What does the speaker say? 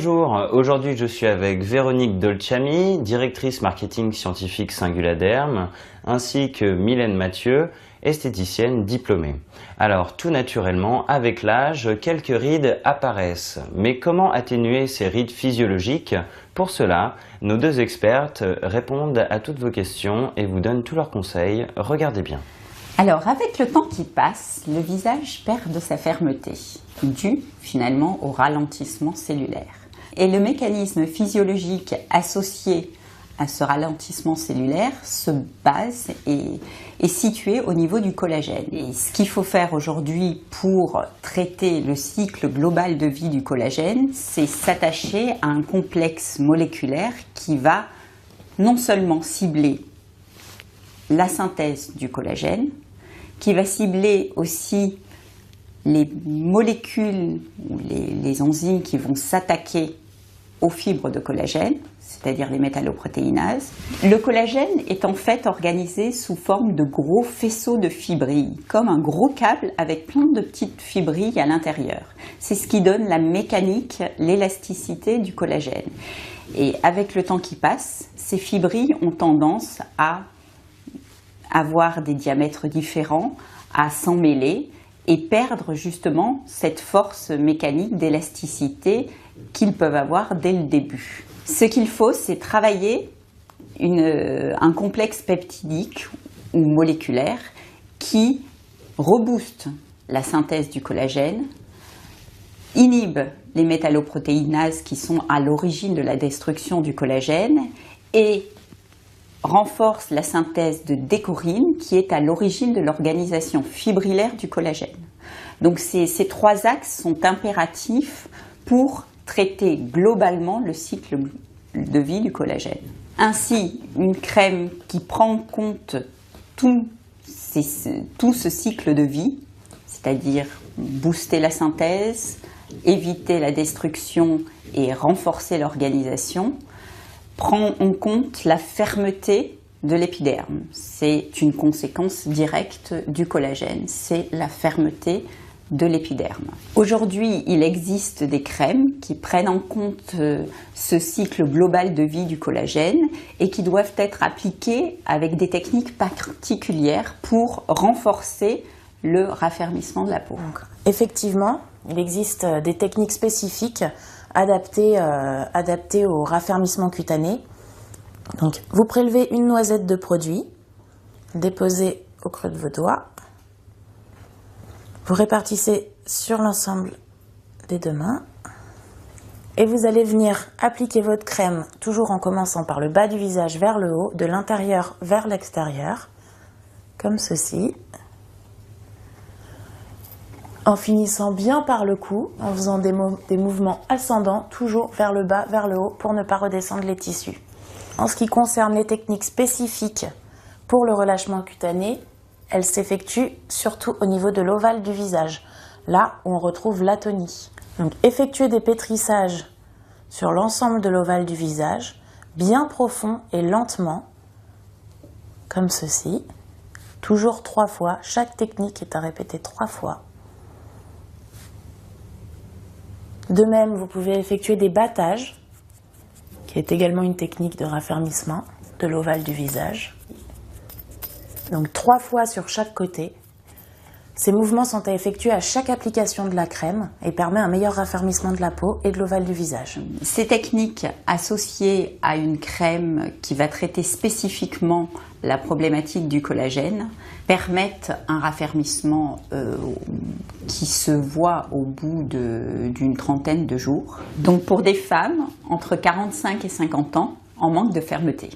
Bonjour, aujourd'hui je suis avec Véronique Dolciani, directrice marketing scientifique Singuladerm, ainsi que Mylène Mathieu, esthéticienne diplômée. Alors tout naturellement, avec l'âge, quelques rides apparaissent. Mais comment atténuer ces rides physiologiques? Pour cela, nos deux expertes répondent à toutes vos questions et vous donnent tous leurs conseils. Regardez bien. Alors, avec le temps qui passe, le visage perd de sa fermeté, dû finalement au ralentissement cellulaire. Et le mécanisme physiologique associé à ce ralentissement cellulaire se base et est situé au niveau du collagène. Et ce qu'il faut faire aujourd'hui pour traiter le cycle global de vie du collagène, c'est s'attacher à un complexe moléculaire qui va non seulement cibler la synthèse du collagène, qui va cibler aussi les molécules ou les enzymes qui vont s'attaquer aux fibres de collagène, c'est-à-dire les métalloprotéinases. Le collagène est en fait organisé sous forme de gros faisceaux de fibrilles, comme un gros câble avec plein de petites fibrilles à l'intérieur. C'est ce qui donne la mécanique, l'élasticité du collagène. Et avec le temps qui passe, ces fibrilles ont tendance à avoir des diamètres différents, à s'emmêler et perdre justement cette force mécanique d'élasticité qu'ils peuvent avoir dès le début. Ce qu'il faut, c'est travailler un complexe peptidique ou moléculaire qui rebooste la synthèse du collagène, inhibe les métalloprotéinases qui sont à l'origine de la destruction du collagène et renforce la synthèse de décorine qui est à l'origine de l'organisation fibrillaire du collagène. Donc ces trois axes sont impératifs pour traiter globalement le cycle de vie du collagène. Ainsi, une crème qui prend en compte tout ce cycle de vie, c'est-à-dire booster la synthèse, éviter la destruction et renforcer l'organisation, prend en compte la fermeté de l'épiderme. C'est une conséquence directe du collagène, c'est la fermeté de l'épiderme. Aujourd'hui, il existe des crèmes qui prennent en compte ce cycle global de vie du collagène et qui doivent être appliquées avec des techniques particulières pour renforcer le raffermissement de la peau. Effectivement, il existe des techniques spécifiques adaptées au raffermissement cutané. Donc, vous prélevez une noisette de produit, déposez au creux de vos doigts, vous répartissez sur l'ensemble des deux mains et vous allez venir appliquer votre crème, toujours en commençant par le bas du visage vers le haut, de l'intérieur vers l'extérieur, comme ceci, en finissant bien par le cou, en faisant des mouvements ascendants, toujours vers le bas, vers le haut, pour ne pas redescendre les tissus. En ce qui concerne les techniques spécifiques pour le relâchement cutané, elles s'effectuent surtout au niveau de l'ovale du visage, là où on retrouve l'atonie. Donc effectuer des pétrissages sur l'ensemble de l'ovale du visage, bien profond et lentement, comme ceci, toujours 3 fois. Chaque technique est à répéter 3 fois. De même, vous pouvez effectuer des battages, qui est également une technique de raffermissement de l'ovale du visage. Donc 3 fois sur chaque côté. Ces mouvements sont à effectuer à chaque application de la crème et permet un meilleur raffermissement de la peau et de l'ovale du visage. Ces techniques associées à une crème qui va traiter spécifiquement la problématique du collagène permettent un raffermissement qui se voit au bout d'une trentaine de jours. Donc pour des femmes entre 45 et 50 ans en manque de fermeté.